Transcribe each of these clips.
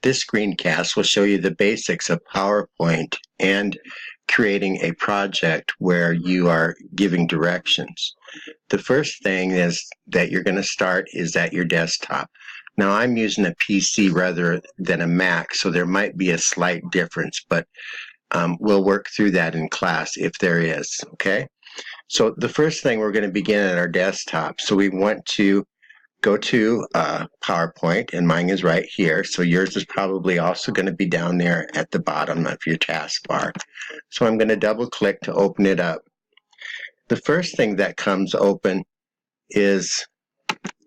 This screencast will show you the basics of PowerPoint and creating a project where you are giving directions. The first thing is that you're going to start is at your desktop. Now I'm using a PC rather than a Mac, so there might be a slight difference, but we'll work through that in class if there is, okay? So the first thing, we're going to begin at our desktop. So we want to go to PowerPoint, and mine is right here. So yours is probably also going to be down there at the bottom of your taskbar. So I'm going to double click to open it up. The first thing that comes open is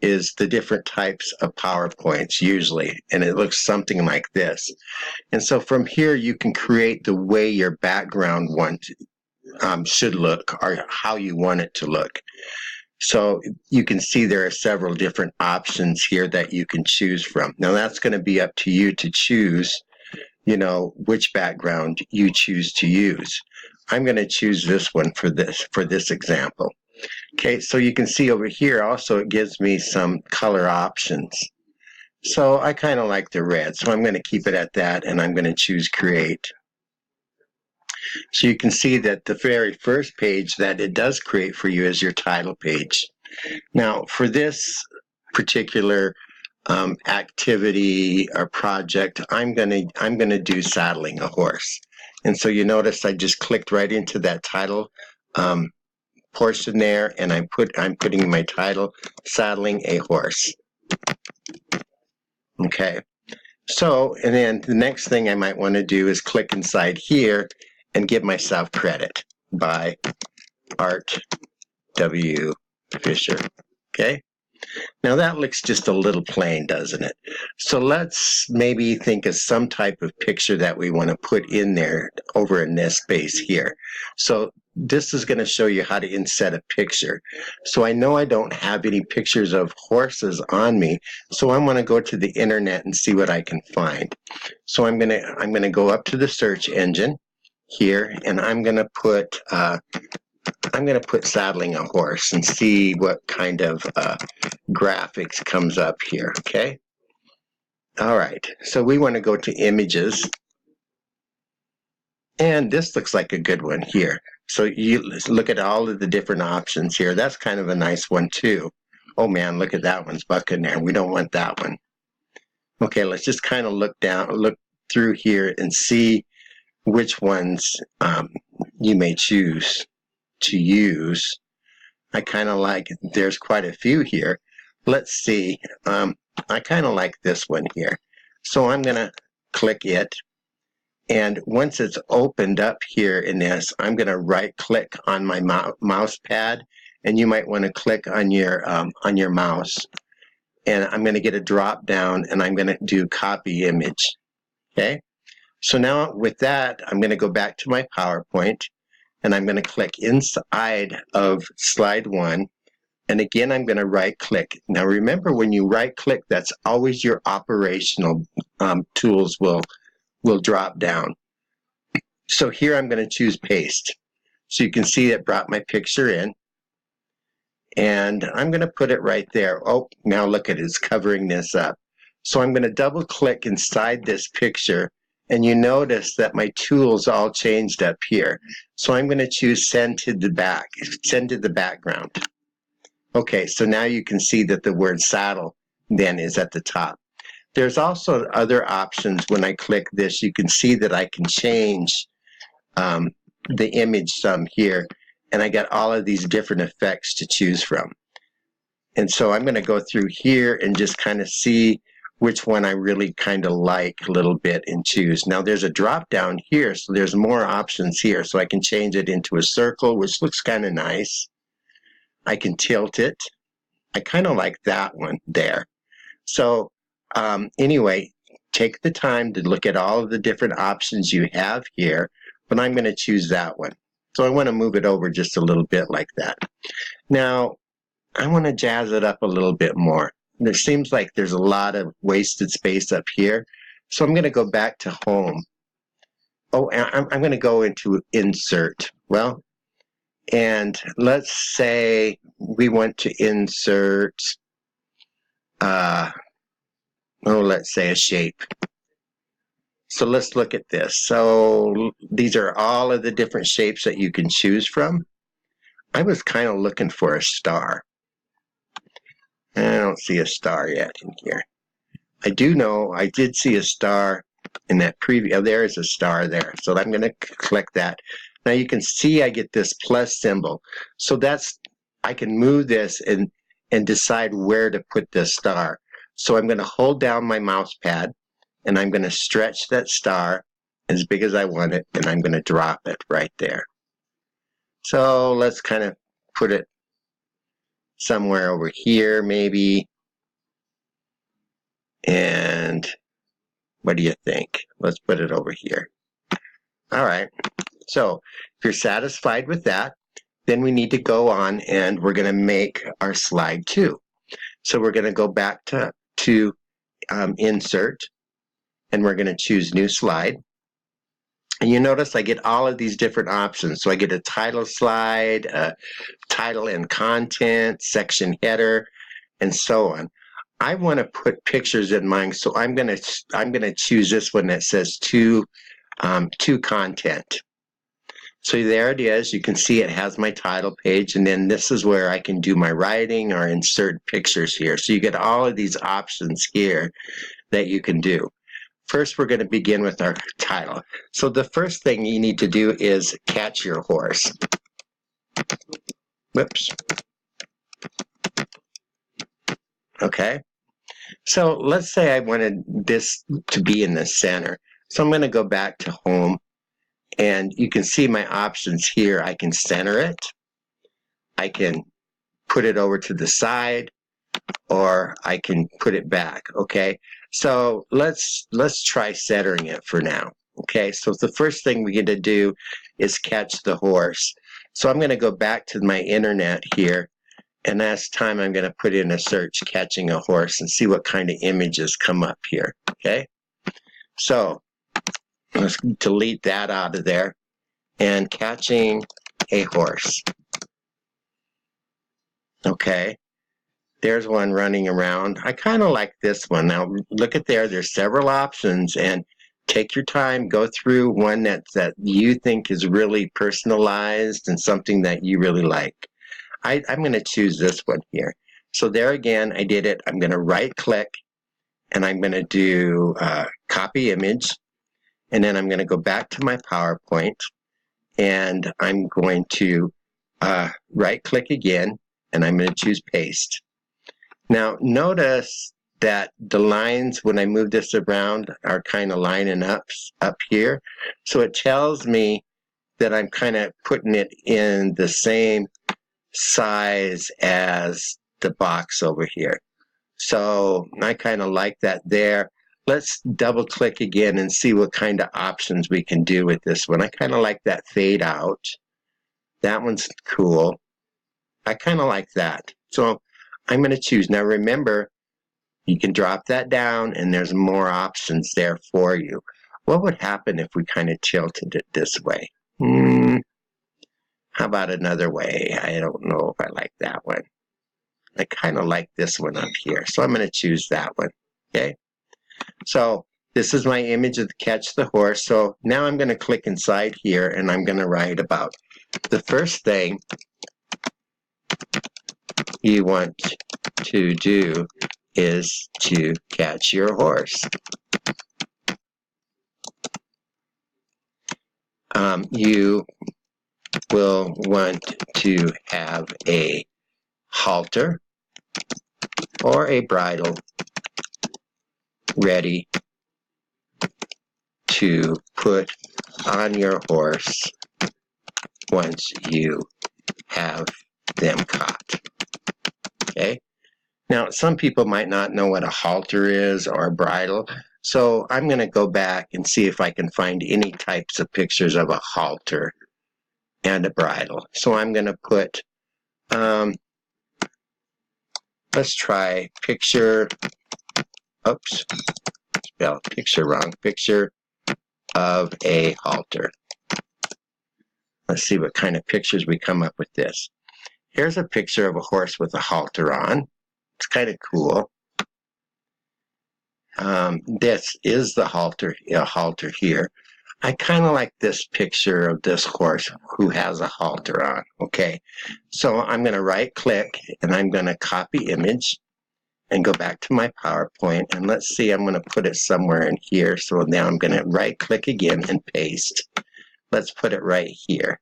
the different types of PowerPoints usually, and it looks something like this. And so from here you can create the way your background should look, or how you want it to look. So you can see there are several different options here that you can choose from. Now that's going to be up to you to choose, which background you choose to use. I'm going to choose this one for this example. Okay, so you can see over here also it gives me some color options. So I kind of like the red, so I'm going to keep it at that, and I'm going to choose create. So you can see that the very first page that it does create for you is your title page. Now for this particular activity or project, I'm gonna do saddling a horse. And so you notice I just clicked right into that title portion there, and I'm putting in my title, saddling a horse. Okay. So, and then the next thing I might want to do is click inside here and give myself credit by Art W. Fisher. Okay. Now that looks just a little plain, doesn't it? So let's maybe think of some type of picture that we want to put in there over in this space here. So this is going to show you how to inset a picture. So I know I don't have any pictures of horses on me, so I'm going to go to the internet and see what I can find. So I'm going to go up to the search engine here, and I'm going to put saddling a horse and see what kind of graphics comes up here, okay? All right, so we want to go to images, and this looks like a good one here. So you look at all of the different options here. That's kind of a nice one too. Oh man, look at that one's bucking there. We don't want that one. Okay, let's just kind of look through here and see which ones you may choose to use. I kind of like, there's quite a few here. Let's see, I kind of like this one here. So I'm going to click it, and once it's opened up here in this, I'm going to right click on my mouse pad, and you might want to click on your mouse, and I'm going to get a drop down, and I'm going to do copy image. Okay, so now with that, I'm going to go back to my PowerPoint, and I'm going to click inside of slide 1, and again I'm going to right click. Now remember, when you right click, that's always your operational tools will drop down. So here I'm going to choose paste. So you can see it brought my picture in, and I'm going to put it right there. Oh, now look at it, it's covering this up. So I'm going to double click inside this picture, and you notice that my tools all changed up here. So I'm going to choose send to the background. Okay, so now you can see that the word saddle then is at the top. There's also other options. When I click this, you can see that I can change the image some here, and I got all of these different effects to choose from. And so I'm going to go through here and just kind of see which one I really kind of like a little bit and choose. Now there's a drop down here, so there's more options here. So I can change it into a circle, which looks kind of nice. I can tilt it. I kind of like that one there. So anyway, take the time to look at all of the different options you have here, but I'm going to choose that one. So I want to move it over just a little bit like that. Now, I want to jazz it up a little bit more. There seems like there's a lot of wasted space up here, so I'm going to go back to home. Oh, I'm going to go into insert. Well, and let's say we want to insert, let's say a shape. So let's look at this. So these are all of the different shapes that you can choose from. I was kind of looking for a star. I don't see a star yet in here. I do know I did see a star in that preview. Oh, there is a star there. So I'm going to click that. Now you can see I get this plus symbol. So that's, I can move this and decide where to put this star. So I'm going to hold down my mouse pad and I'm going to stretch that star as big as I want it, and I'm going to drop it right there. So let's kind of put it somewhere over here maybe. And what do you think? Let's put it over here. All right. So if you're satisfied with that, then we need to go on and we're going to make our slide 2. So we're going to go back to Insert, and we're going to choose New Slide. And you notice I get all of these different options. So I get a title slide, a title and content, section header, and so on. I want to put pictures in mine, so I'm going to choose this one that says to content. So there it is. You can see it has my title page, and then this is where I can do my writing or insert pictures here. So you get all of these options here that you can do. First, we're going to begin with our title. So the first thing you need to do is catch your horse. Whoops. Okay. So let's say I wanted this to be in the center. So I'm going to go back to Home, and you can see my options here. I can center it. I can put it over to the side, or I can put it back. Okay. So let's try centering it for now. Okay. So the first thing we get to do is catch the horse. So I'm going to go back to my internet here, and that's time I'm going to put in a search catching a horse and see what kind of images come up here. Okay. So let's delete that out of there, and catching a horse. Okay. There's one running around. I kind of like this one. Now look at there. There's several options, and take your time. Go through one that you think is really personalized and something that you really like. I'm going to choose this one here. So there again, I did it. I'm going to right click, and I'm going to do copy image, and then I'm going to go back to my PowerPoint, and I'm going to right click again, and I'm going to choose paste. Now notice that the lines, when I move this around, are kind of lining up here. So it tells me that I'm kind of putting it in the same size as the box over here. So I kind of like that there. Let's double click again and see what kind of options we can do with this one. I kind of like that fade out. That one's cool. I kind of like that. So I'm going to choose. Now remember, you can drop that down and there's more options there for you. What would happen if we kind of tilted it this way? How about another way? I don't know if I like that one. I kind of like this one up here. So I'm going to choose that one. Okay. So this is my image of the catch the horse. So now I'm going to click inside here, and I'm going to write about the first thing you want to do is to catch your horse. You will want to have a halter or a bridle ready to put on your horse once you have them caught. Okay. Now, some people might not know what a halter is or a bridle, so I'm going to go back and see if I can find any types of pictures of a halter and a bridle. So I'm going to put, let's try picture, oops, spelled picture wrong, picture of a halter. Let's see what kind of pictures we come up with this. Here's a picture of a horse with a halter on. It's kind of cool. this is the halter here. I kind of like this picture of this horse who has a halter on. Okay, so I'm going to right click and I'm going to copy image and go back to my PowerPoint, and let's see, I'm going to put it somewhere in here. So now I'm going to right click again and paste. Let's put it right here.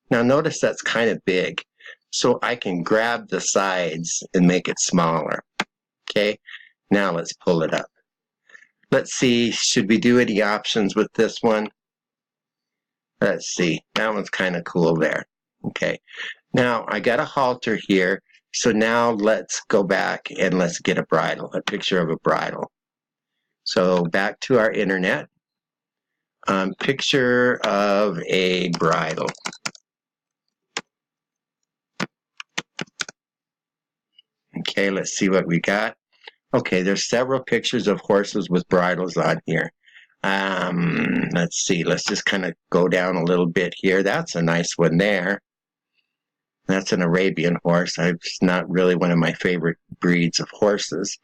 Now notice that's kind of big, so I can grab the sides and make it smaller. Okay, now let's pull it up. Let's see, should we do any options with this one? Let's see, that one's kind of cool there. Okay, now I got a halter here, so now let's go back and let's get a bridle, a picture of a bridle. So back to our internet, picture of a bridle. Okay, let's see what we got. Okay, there's several pictures of horses with bridles on here. Let's see, let's just kind of go down a little bit here. That's a nice one there. That's an Arabian horse. It's not really one of my favorite breeds of horses.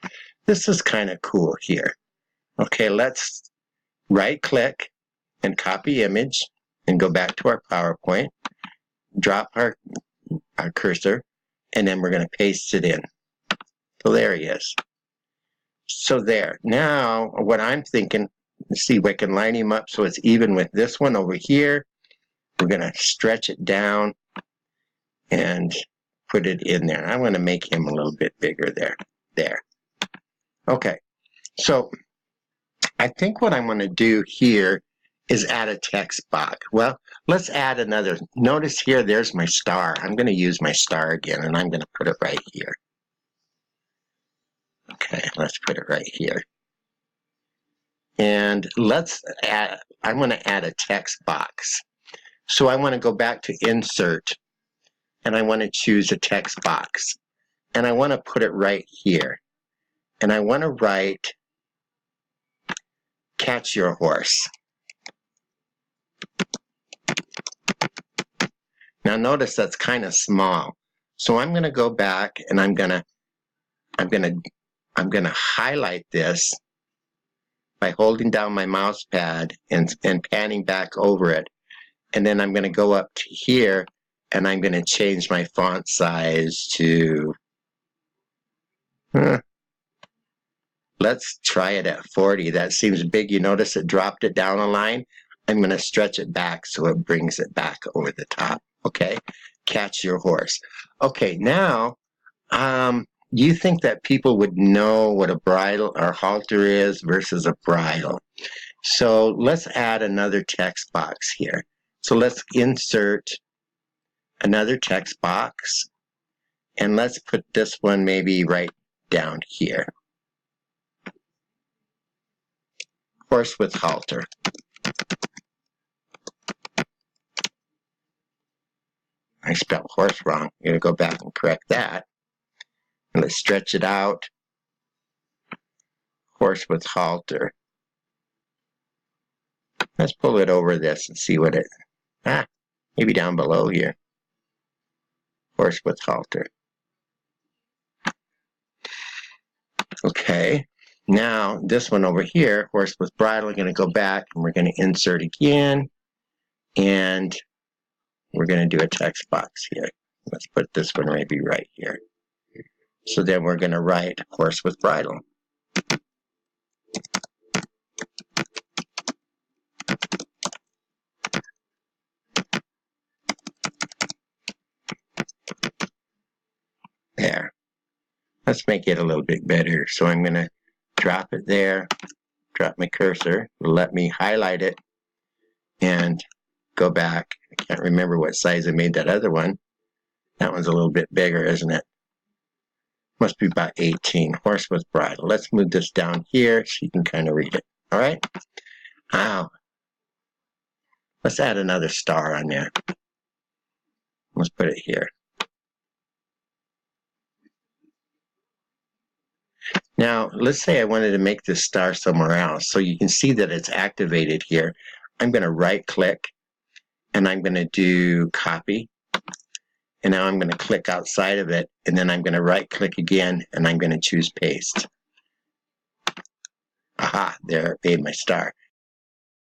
This is kind of cool here. Okay, let's right click and copy image and go back to our PowerPoint, drop our cursor, and then we're going to paste it in. So there he is. So there. Now what I'm thinking, see, we can line him up so it's even with this one over here. We're going to stretch it down and put it in there. I'm going to make him a little bit bigger there. There. Okay. So I think what I'm going to do here is add a text box. Well, let's add another. Notice here, there's my star. I'm going to use my star again, and I'm going to put it right here. Okay, let's put it right here. And let's add, I'm going to add a text box. So I want to go back to insert, and I want to choose a text box. And I want to put it right here. And I want to write, catch your horse. Now notice that's kind of small. So I'm going to go back and I'm going to highlight this by holding down my mouse pad and panning back over it. And then I'm going to go up to here and I'm going to change my font size to, let's try it at 40. That seems big. You notice it dropped it down a line. I'm going to stretch it back so it brings it back over the top. Okay, catch your horse. Okay, now, you think that people would know what a bridle or halter is versus a bridle. So let's add another text box here. So let's insert another text box, and let's put this one maybe right down here. Horse with halter. I spelled horse wrong. I'm going to go back and correct that. And let's stretch it out. Horse with halter. Let's pull it over this and see what it, maybe down below here. Horse with halter. Okay, now this one over here, horse with bridle, we're going to go back and we're going to insert again. And we're going to do a text box here. Let's put this one maybe right here. So then we're going to write horse with bridle. There. Let's make it a little bit better. So I'm going to drop it there, drop my cursor, let me highlight it, and go back. I can't remember what size I made that other one. That one's a little bit bigger, isn't it? Must be about 18. Horse with bridle. Let's move this down here so you can kind of read it. All right? Wow. Let's add another star on there. Let's put it here. Now, let's say I wanted to make this star somewhere else. So you can see that it's activated here. I'm going to right click and I'm going to do copy. And now I'm going to click outside of it, and then I'm going to right click again and I'm going to choose paste. Aha, there, I made my star.